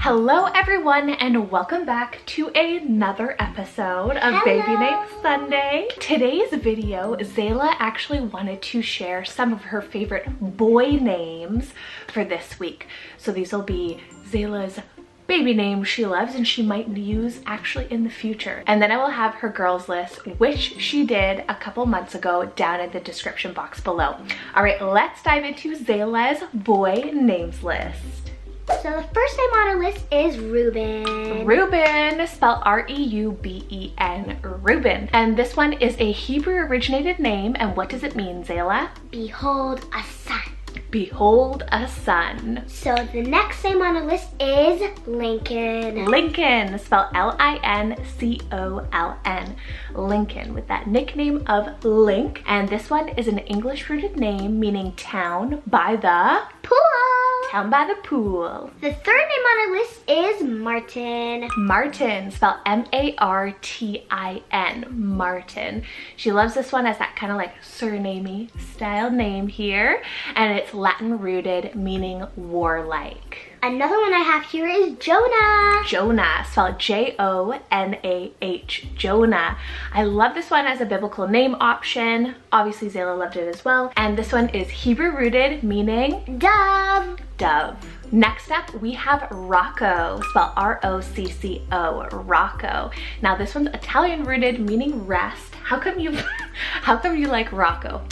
Hello everyone and welcome back to another episode of Baby Name Sunday. Today's video, Zayla actually wanted to share some of her favorite boy names for this week. So these will be Zayla's baby names she loves and she might use actually in the future. And then I will have her girls list, which she did a couple months ago, down in the description box below. All right, let's dive into Zayla's boy names list. So the first name on our list is Reuben. Reuben, spelled R-E-U-B-E-N, Reuben. And this one is a Hebrew originated name. And what does it mean, Zayla? Behold a son. Behold a son. So the next name on our list is Lincoln. Lincoln, spelled L-I-N-C-O-L-N. Lincoln, with that nickname of Link. And this one is an English rooted name meaning town by the pool. Town by the pool. The third name on our list is Martin. Martin, spelled M-A-R-T-I-N. Martin. She loves this one as that kind of like surnamey style name here. And it's Latin rooted, meaning warlike. Another one I have here is Jonah. Jonah, spelled J-O-N-A-H, Jonah. I love this one as a biblical name option. Obviously Zayla loved it as well. And this one is Hebrew rooted, meaning dove. Dove. Next up, we have Rocco, spelled R-O-C-C-O, Rocco. Now this one's Italian rooted, meaning rest. How come you like Rocco?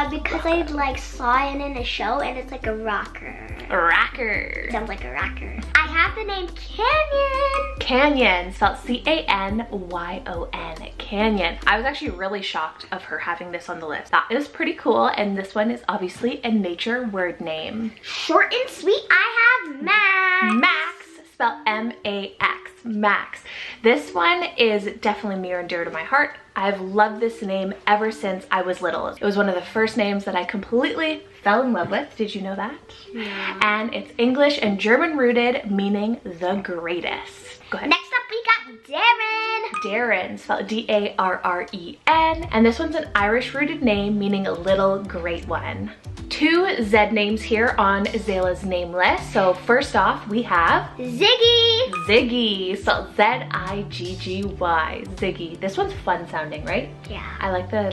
Because I like saw it in a show and it's like a rocker. A rocker. Sounds like a rocker. I have the name Canyon. Canyon, spelled C-A-N-Y-O-N, Canyon. I was actually really shocked of her having this on the list. That is pretty cool, and this one is obviously a nature word name. Short and sweet, I have Max. Max, spelled M-A-X, Max. This one is definitely near and dear to my heart. I've loved this name ever since I was little. It was one of the first names that I completely fell in love with. Did you know that? Yeah. And it's English and German rooted, meaning the greatest. Go ahead. Next up, we got Darren. Darren, spelled D-A-R-R-E-N. And this one's an Irish rooted name, meaning a little great one. Two Z names here on Zayla's name list. So first off, we have Ziggy. Ziggy, spelled Z-I-G-G-Y, Ziggy. This one's fun sounding, right? Yeah. I like the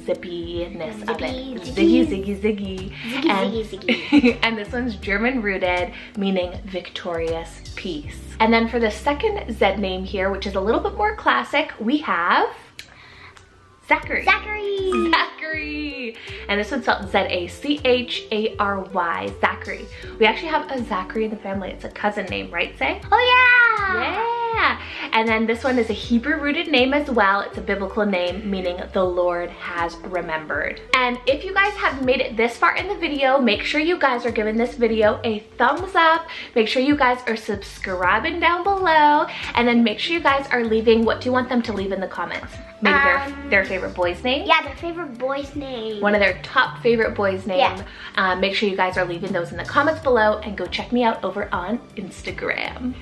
zippiness of it. Ziggy. Ziggy, Ziggy. Ziggy, Ziggy. And this one's German rooted, meaning victorious peace. And then for the second Z name here, which is a little bit more classic, we have Zachary. Zachary. Zachary. And this one's spelled Z-A-C-H-A-R-Y, Zachary. We actually have a Zachary in the family. It's a cousin name, right, Zay? Oh yeah. Yeah. And then this one is a Hebrew rooted name as well. It's a biblical name meaning the Lord has remembered. And if you guys have made it this far in the video, make sure you guys are giving this video a thumbs up. Make sure you guys are subscribing down below. And then make sure you guys are leaving, what do you want them to leave in the comments? Maybe their favorite boy's name? Yeah, their favorite boy's name. One of their top favorite boys' name. Yeah. Make sure you guys are leaving those in the comments below and go check me out over on Instagram.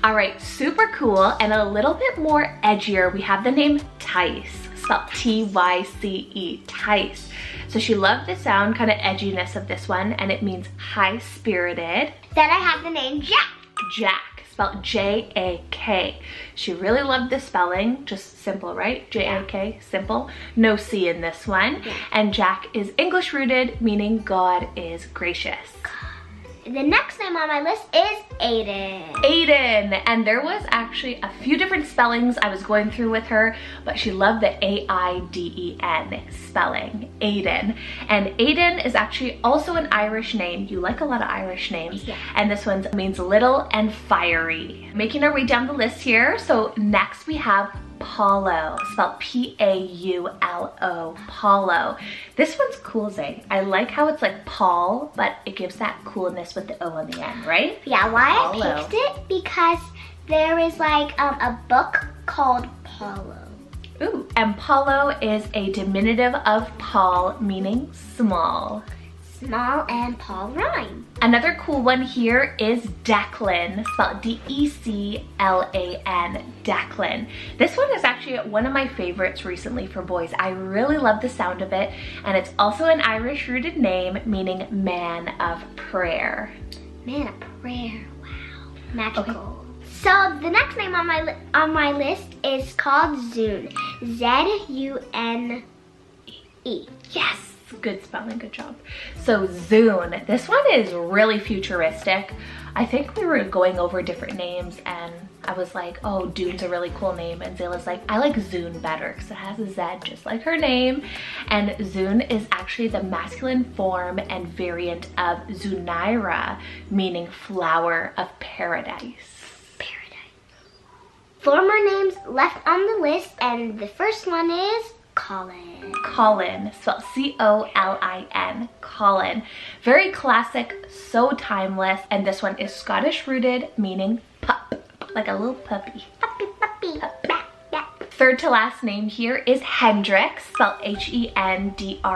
All right, super cool and a little bit more edgier. We have the name Tice, spelled T-Y-C-E, Tice. So she loved the sound, kind of edginess of this one, and it means high-spirited. Then I have the name Jack. Jack, spelled J-A-K. She really loved the spelling, just simple, right? J-A-K, simple. No C in this one. Yeah. And Jack is English rooted, meaning God is gracious. The next name on my list is Aiden. Aiden, and there was actually a few different spellings I was going through with her, but she loved the A-I-D-E-N spelling, Aiden. And Aiden is actually also an Irish name. You like a lot of Irish names. Yeah. And this one means little and fiery. Making our way down the list here, so next we have Paulo, spelled P-A-U-L-O, Paulo. This one's cool, Zay. I like how it's like Paul, but it gives that coolness with the O on the end, right? Yeah, why Paulo. I picked it? Because there is like a book called Paulo. Ooh, and Paulo is a diminutive of Paul, meaning small. Small and Paul rhyme. Another cool one here is Declan, spelled D-E-C-L-A-N, Declan. This one is actually one of my favorites recently for boys. I really love the sound of it, and it's also an Irish rooted name meaning man of prayer. Man, a prayer. Wow. Magical. Okay. So the next name on my list is called Zune. Z-U-N-E. Yes, good spelling, good job. So Zune, this one is really futuristic. I think we were going over different names and I was like, oh, Dune's a really cool name. And Zayla's like, I like Zune better because it has a Z just like her name. And Zune is actually the masculine form and variant of Zunaira, meaning flower of paradise. Former names left on the list, and the first one is Colin. Colin, spelled C-O-L-I-N, Colin. Very classic, so timeless, and this one is Scottish rooted, meaning pup, like a little puppy. Puppy, puppy. Pup. Third to last name here is Hendrix, spelled H-E-N-D-R-I-X,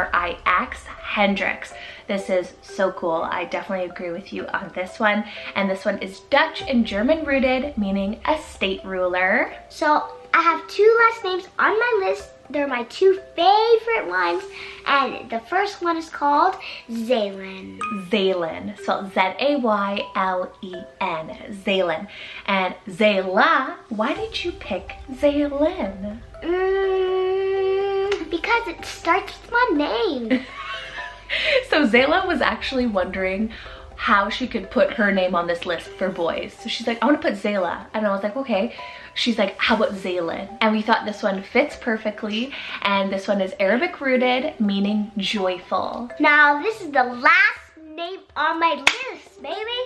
Hendrix. This is so cool. I definitely agree with you on this one. And this one is Dutch and German rooted, meaning a state ruler. So I have two last names on my list. They're my two favorite ones. And the first one is called Zaylen. Zaylen, spelled Z-A-Y-L-E-N, Zaylen. And Zayla, why did you pick Zaylen? Because it starts with my name. So Zayla was actually wondering how she could put her name on this list for boys. So she's like, I want to put Zayla. And I was like, okay. She's like, how about Zaylen? And we thought this one fits perfectly. And this one is Arabic rooted, meaning joyful. Now this is the last name on my list, baby.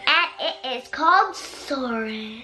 And it is called Soren.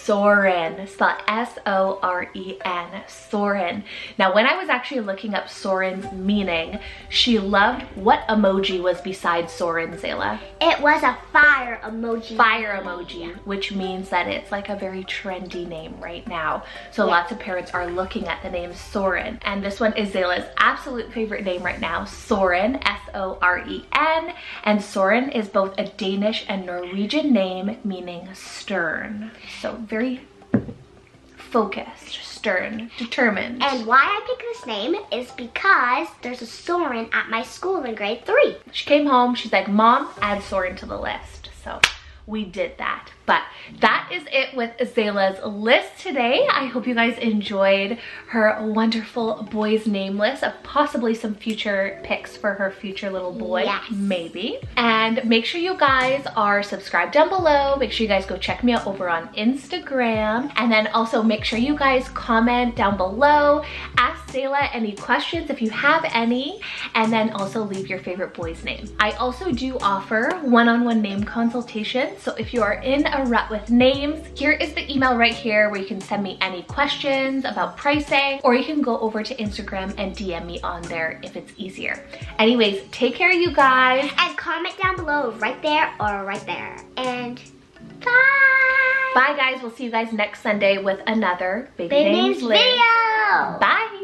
Soren, spelled S-O-R-E-N, Soren. Now when I was actually looking up Soren's meaning, she loved what emoji was beside Soren, Zayla? It was a fire emoji. Fire emoji, which means that it's like a very trendy name right now. So lots of parents are looking at the name Soren. And this one is Zayla's absolute favorite name right now, Soren, S-O-R-E-N. And Soren is both a Danish and Norwegian name meaning stern. So very focused, stern, determined. And why I picked this name is because there's a Soren at my school in grade 3. She came home, she's like, Mom, add Soren to the list. So we did that. But that is it with Zayla's list today. I hope you guys enjoyed her wonderful boys name list of possibly some future picks for her future little boy, maybe. And make sure you guys are subscribed down below. Make sure you guys go check me out over on Instagram. And then also make sure you guys comment down below. Ask Zayla any questions if you have any. And then also leave your favorite boy's name. I also do offer one-on-one name consultations. So if you are in a rut with names, here is the email right here where you can send me any questions about pricing, or you can go over to Instagram and DM me on there if it's easier. Anyways, take care you guys. And comment down below right there or right there. And bye. Bye guys, we'll see you guys next Sunday with another Baby Names video. Bye.